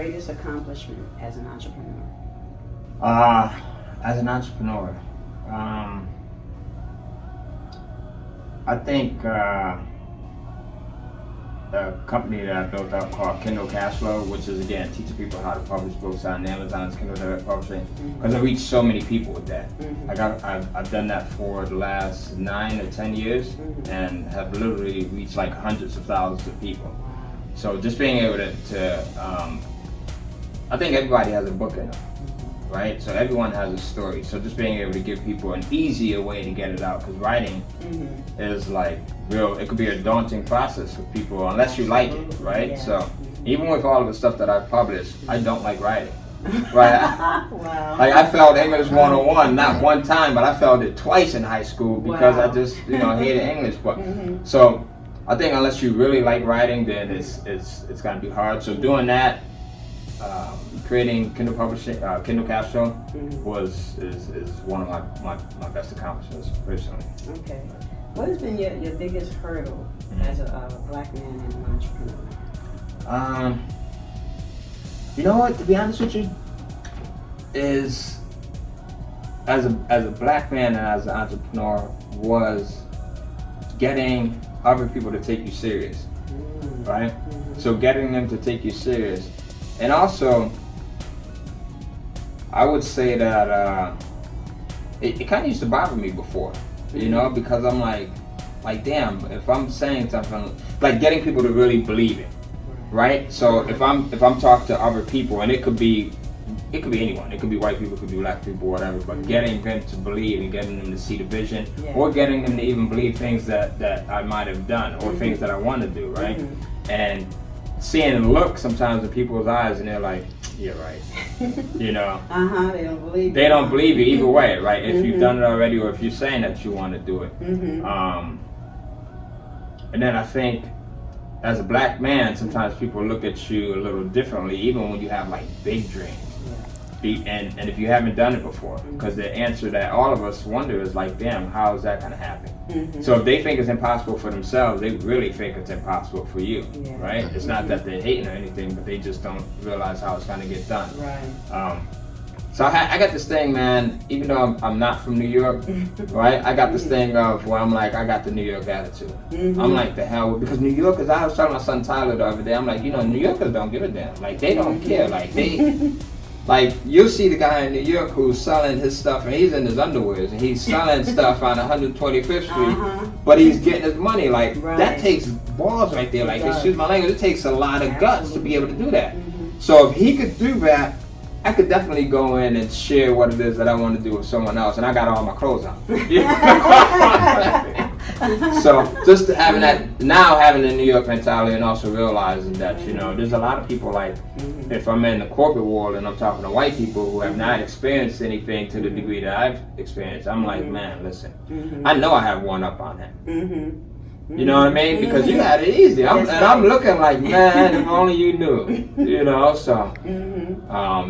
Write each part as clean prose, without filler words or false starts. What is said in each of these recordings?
greatest accomplishment as an entrepreneur? As an entrepreneur, I think the company that I built up called Kindle Cashflow, which is again teaching people how to publish books on Amazon's Kindle Direct Publishing, because I reached so many people with that. Like I've done that for the last 9 or 10 years, and have literally reached like hundreds of thousands of people. So just being able to I think everybody has a book in them, right? So everyone has a story. So just being able to give people an easier way to get it out, because writing is like it could be a daunting process for people unless you like it, right? Yeah. So even with all of the stuff that I published, I don't like writing. Right? Wow. Like I failed English 101, not one time, but I failed it twice in high school because I just hated English. But so I think unless you really like writing, then it's gonna be hard. So doing that, creating Kindle publishing, Kindle Cashflow is one of my best accomplishments personally. Okay. What has been your biggest hurdle as a black man and an entrepreneur? You know what? To be honest with you, is as a black man and as an entrepreneur was getting other people to take you serious, right? So getting them to take you serious, and also I would say that it kind of used to bother me before, because I'm like damn, if I'm saying something, like getting people to really believe it, right? So if I'm talking to other people, and it could be anyone, it could be white people, it could be black people, whatever, but getting them to believe and getting them to see the vision, or getting them to even believe things that I might have done, or things that I want to do, right? And seeing the look sometimes in people's eyes, and they're like, you're right. They don't believe They don't believe you either way, right? If you've done it already, or if you're saying that you want to do it. And then I think as a black man, sometimes people look at you a little differently, even when you have like big dreams. And if you haven't done it before, because the answer that all of us wonder is like, damn, how is that going to happen? So if they think it's impossible for themselves, they really think it's impossible for you, right? It's not that they're hating or anything, but they just don't realize how it's going to get done. Right. So I got this thing, man, even though I'm not from New York, right? I got this thing of where I'm like, I got the New York attitude. I'm like, the hell, because New Yorkers, I was telling my son Tyler the other day, I'm like, New Yorkers don't give a damn. Like, they don't care. Like, you'll see the guy in New York who's selling his stuff, and he's in his underwears, and he's selling stuff on 125th Street, but he's getting his money. Like, that takes balls right there. Like, excuse my language, it takes a lot of guts to be able to do that. So if he could do that, I could definitely go in and share what it is that I want to do with someone else, and I got all my clothes on. So just having that, now having the New York mentality, and also realizing that, there's a lot of people like, if I'm in the corporate world and I'm talking to white people who have not experienced anything to the degree that I've experienced, I'm like, man, listen, I know I have one up on him. You know what I mean? Because you had it easy. I'm looking like, man, if only you knew. So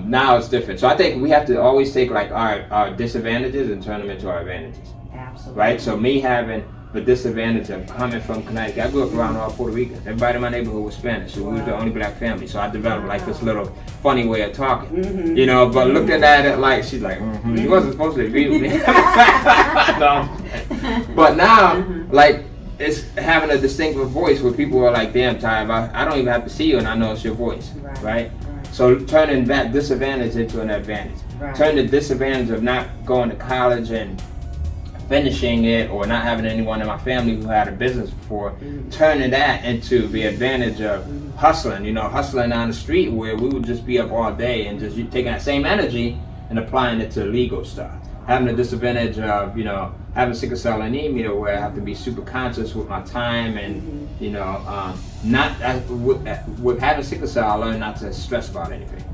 now it's different. So I think we have to always take like our disadvantages and turn them into our advantages. Absolutely. Right? So me having the disadvantage of coming from Connecticut, I grew up around all Puerto Ricans. Everybody in my neighborhood was Spanish, so we were the only black family. So I developed like this little funny way of talking, but looking at it like, she's like, you wasn't supposed to agree with me. No. But now, like, it's having a distinctive voice where people are like, damn, Ty, I don't even have to see you and I know it's your voice, right? So turning that disadvantage into an advantage. Turn the disadvantage of not going to college and finishing it, or not having anyone in my family who had a business before, turning that into the advantage of hustling on the street, where we would just be up all day and just taking that same energy and applying it to legal stuff. Having the disadvantage of, having sickle cell anemia, where I have to be super conscious with my time, and, with having sickle cell, I learned not to stress about anything.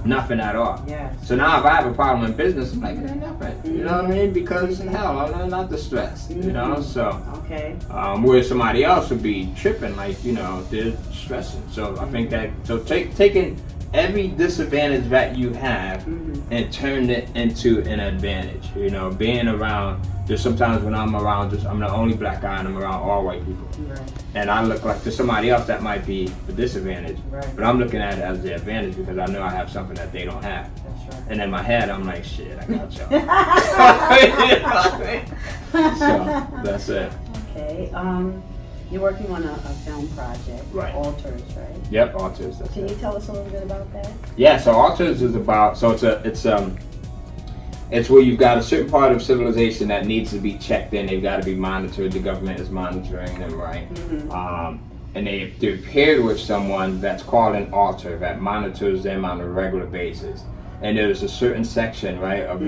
Nothing at all. Yes. So now if I have a problem in business, I'm like, it ain't nothing. You know what I mean? Because hell, I learned not to stress. So okay. Where somebody else would be tripping, like, they're stressing. So I think that taking every disadvantage that you have and turn it into an advantage. You know, being around, there's sometimes when I'm around, I'm the only black guy and I'm around all white people. Right. And I look like, to somebody else that might be a disadvantage, Right. but I'm looking at it as the advantage because I know I have something that they don't have. That's right. And in my head, I'm like, shit, I got y'all. You know what I mean? So that's it. Okay. You're working on a film project, Right. Alters, right? Yep, Alters. That's Can it. you tell us a little bit about that? Yeah, so Alters is about, so it's where you've got a certain part of civilization that needs to be checked in. They've got to be monitored. The government is monitoring them, right? And they're paired with someone that's called an alter that monitors them on a regular basis. And there's a certain section, right, of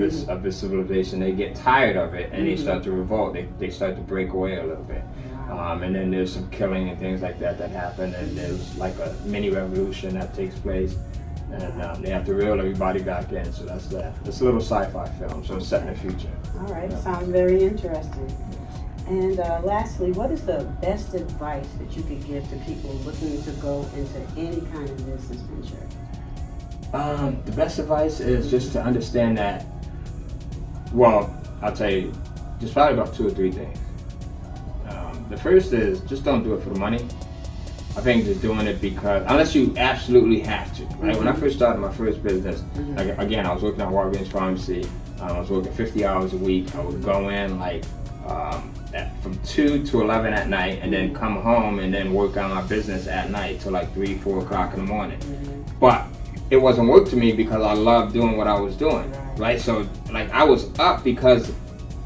this civilization. They get tired of it and they start to revolt. They start to break away a little bit. And then there's some killing and things like that happen. And there's like a mini revolution that takes place. And they have to reel everybody back in. So that's that. It's a little sci-fi film, so it's set in the future. All right, sounds very interesting. And lastly, what is the best advice that you could give to people looking to go into any kind of business venture? The best advice is just to understand that, well, I'll tell you, just probably about 2 or 3 things. The first is just don't do it for the money. I think just doing it because, unless you absolutely have to, right? When I first started my first business, like, again, I was working at Walgreens Pharmacy. I was working 50 hours a week. I would go in like from 2 to 11 at night and then come home and then work on my business at night till like 3, 4 o'clock in the morning. But it wasn't work to me because I loved doing what I was doing, right? So like I was up because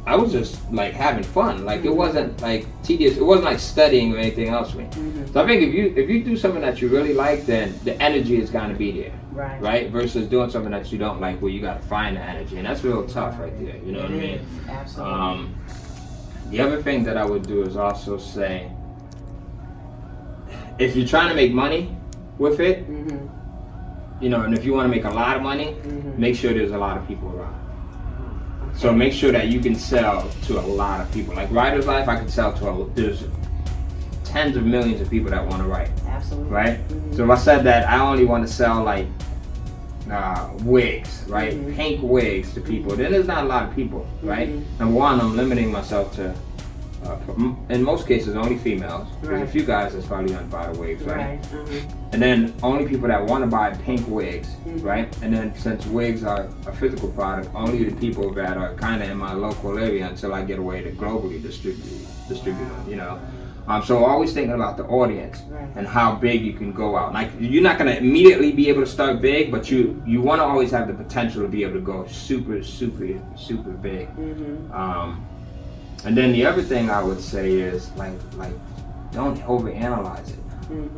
I was just like having fun. Like it wasn't like tedious. It wasn't like studying or anything else for me. So I think if you do something that you really like, then the energy is gonna be there, right? Versus doing something that you don't like, where you gotta find the energy, and that's real tough right there. You know what I mean? Absolutely. The other thing that I would do is also say, if you're trying to make money with it, you know, and if you want to make a lot of money, make sure there's a lot of people around. So make sure that you can sell to a lot of people. Like Writer's Life, I can sell to there's tens of millions of people that want to write. Absolutely. Right? So if I said that I only want to sell like wigs, right? Pink wigs to people, then there's not a lot of people, right? Number one, I'm limiting myself to, in most cases, only females. There's a few guys that's probably gonna buy the wigs, right? And then only people that want to buy pink wigs, right? And then since wigs are a physical product, only the people that are kind of in my local area until I get a way to globally distribute them, you know? So always thinking about the audience and how big you can go out. Like you're not gonna immediately be able to start big, but you want to always have the potential to be able to go super, super, super big. And then the other thing I would say is like don't overanalyze it.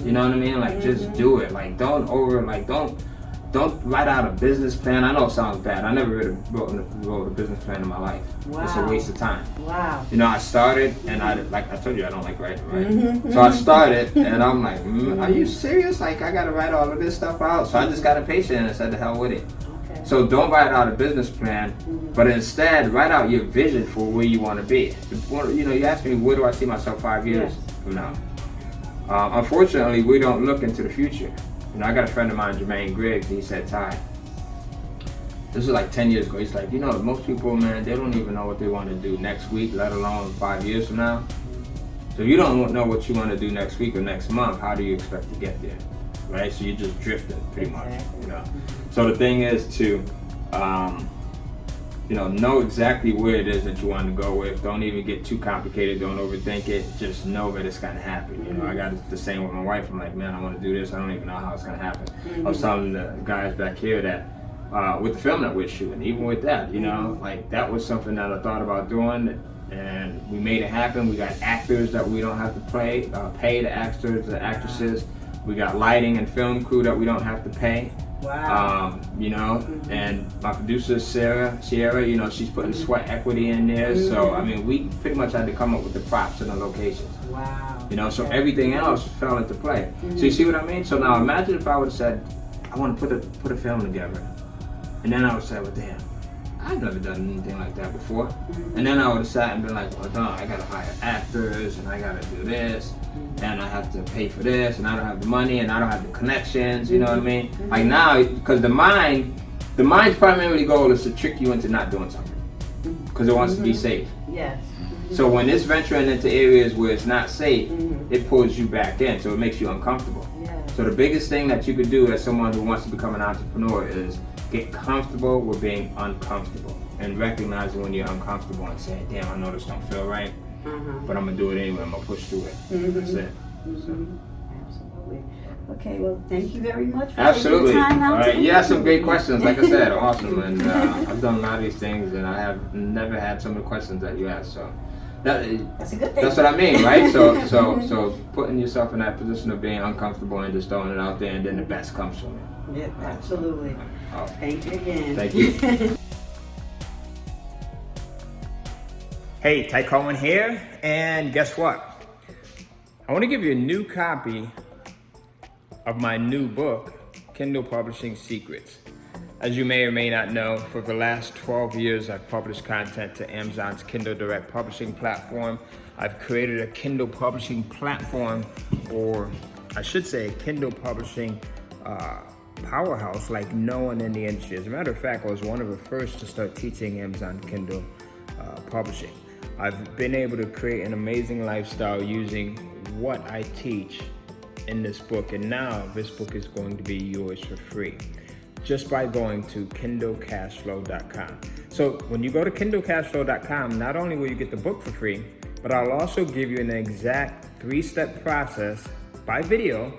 You know what I mean? Like just do it. Like don't write out a business plan. I know it sounds bad. I never really wrote a business plan in my life. Wow. It's a waste of time. Wow. You know, I started and like I told you I don't like writing, right? So I started and I'm like, are you serious? Like I gotta write all of this stuff out. So I just got impatient and I said the hell with it. Okay. So don't write out a business plan, but instead write out your vision for where you want to be. You know, you asked me, where do I see myself 5 years from now? Unfortunately, we don't look into the future. You know, I got a friend of mine, Jermaine Griggs, he said, Ty, this is like 10 years ago, he's like, you know, most people, man, they don't even know what they want to do next week, let alone 5 years from now. So if you don't know what you want to do next week or next month, how do you expect to get there, right? So you're just drifting pretty much, you know. So the thing is to, you know exactly where it is that you want to go with. Don't even get too complicated. Don't overthink it. Just know that it's going to happen. You know, I got the same with my wife. I'm like, man, I want to do this. I don't even know how it's going to happen. I was telling the guys back here that with the film that we're shooting, even with that, you know, like that was something that I thought about doing, and we made it happen. We got actors that we don't have to pay the actors, the actresses. We got lighting and film crew that we don't have to pay. Wow. You know, and my producer Sierra, you know, she's putting sweat equity in there. So I mean, we pretty much had to come up with the props and the locations. Wow. You know, so everything else fell into play. So you see what I mean? So now imagine if I would have said, I want to put a film together, and then I would say, well, damn, I've never done anything like that before. And then I would have sat and been like, well, no, I gotta hire actors, and I gotta do this, and I have to pay for this, and I don't have the money, and I don't have the connections, you know what I mean? Like now, because the mind's primary goal is to trick you into not doing something, because it wants to be safe. Yes. So when it's venturing into areas where it's not safe, it pulls you back in, so it makes you uncomfortable. So the biggest thing that you could do as someone who wants to become an entrepreneur is get comfortable with being uncomfortable and recognizing when you're uncomfortable and saying, damn, I know this don't feel right, but I'm gonna do it anyway, I'm gonna push through it. That's it. Absolutely. Okay, well, thank you very much for Absolutely. taking the time out. All right. You asked some great questions, like I said, awesome. And I've done a lot of these things, and I have never had some of the questions that you asked. So that's a good thing. That's what I mean, right? So putting yourself in that position of being uncomfortable and just throwing it out there, and then the best comes from it. Yeah, absolutely. Thank you again. Thank you. Hey, Cohen here, and guess what? I want to give you a new copy of my new book, Kindle Publishing Secrets. As you may or may not know, for the last 12 years, I've published content to Amazon's Kindle Direct Publishing platform. I've created a Kindle Publishing platform, or I should say a Kindle Publishing powerhouse like no one in the industry. As a matter of fact, I was one of the first to start teaching Amazon Kindle Publishing. I've been able to create an amazing lifestyle using what I teach in this book, and now this book is going to be yours for free, just by going to kindlecashflow.com. So when you go to kindlecashflow.com, not only will you get the book for free, but I'll also give you an exact 3-step process by video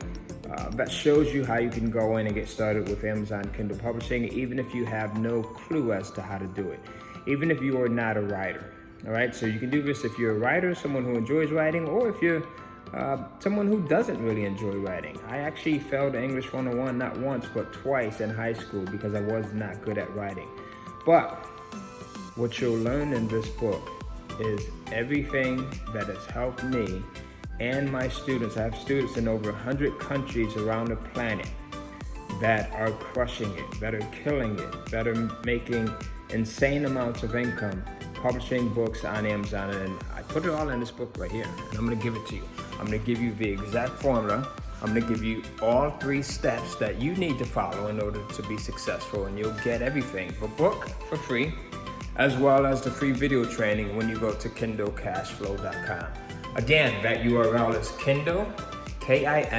that shows you how you can go in and get started with Amazon Kindle Publishing, even if you have no clue as to how to do it, even if you are not a writer. All right, so you can do this if you're a writer, someone who enjoys writing, or if you're someone who doesn't really enjoy writing. I actually failed English 101 not once but twice in high school because I was not good at writing. But what you'll learn in this book is everything that has helped me and my students. I have students in over 100 countries around the planet that are crushing it, that are killing it, that are making insane amounts of income publishing books on Amazon. And I put it all in this book right here, and I'm gonna give it to you. I'm gonna give you the exact formula. I'm gonna give you all 3 steps that you need to follow in order to be successful, and you'll get everything, the book for free, as well as the free video training when you go to kindlecashflow.com. Again, that URL is Kindle, Kindle,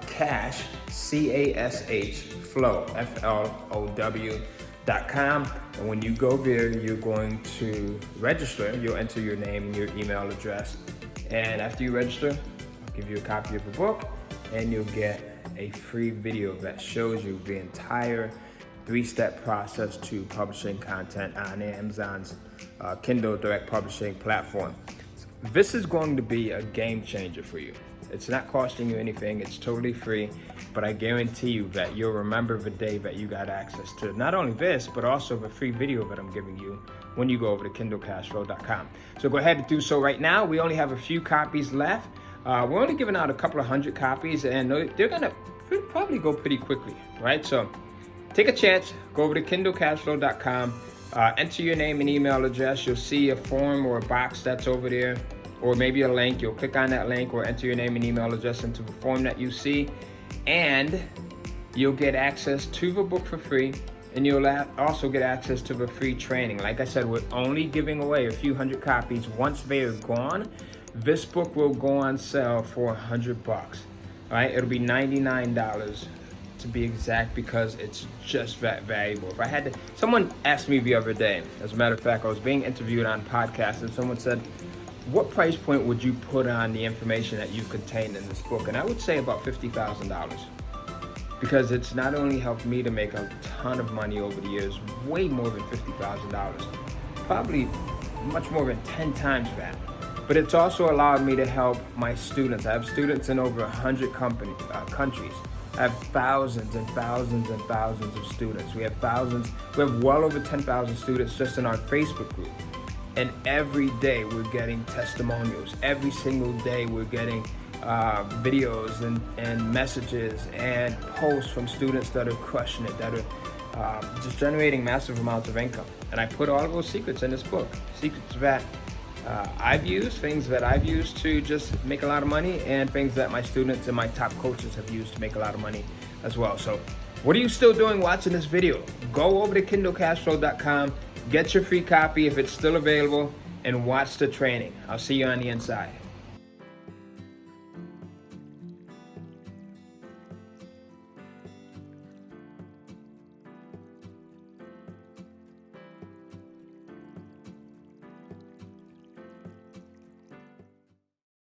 cash, CASH, flow, FLOW.com. And when you go there, you're going to register. You'll enter your name and your email address. And after you register, I'll give you a copy of the book, and you'll get a free video that shows you the entire 3-step process to publishing content on Amazon's Kindle Direct Publishing platform. This is going to be a game changer for you. It's not costing you anything, it's totally free, but I guarantee you that you'll remember the day that you got access to not only this, but also the free video that I'm giving you when you go over to kindlecashflow.com. So go ahead and do so right now. We only have a few copies left. We're only giving out a couple of 100 copies, and they're gonna probably go pretty quickly, right? So take a chance, go over to kindlecashflow.com, enter your name and email address. You'll see a form or a box that's over there, or maybe a link. You'll click on that link or enter your name and email address into the form that you see, and you'll get access to the book for free, and you'll also get access to the free training. Like I said, we're only giving away a few 100 copies. Once they are gone, this book will go on sale for $100. All right, it'll be $99 to be exact, because it's just that valuable. If I had to, someone asked me the other day, as a matter of fact, I was being interviewed on a podcast, and someone said, what price point would you put on the information that you contained in this book? And I would say about $50,000, because it's not only helped me to make a ton of money over the years, way more than $50,000, probably much more than 10 times that. But it's also allowed me to help my students. I have students in over 100 countries. I have thousands and thousands and thousands of students. We have well over 10,000 students just in our Facebook group. And every day we're getting testimonials. Every single day we're getting videos and messages and posts from students that are crushing it, that are just generating massive amounts of income. And I put all of those secrets in this book. Secrets that I've used, things that I've used to just make a lot of money, and things that my students and my top coaches have used to make a lot of money as well. So what are you still doing watching this video? Go over to KindleCashflow.com, get your free copy if it's still available, and watch the training. I'll see you on the inside.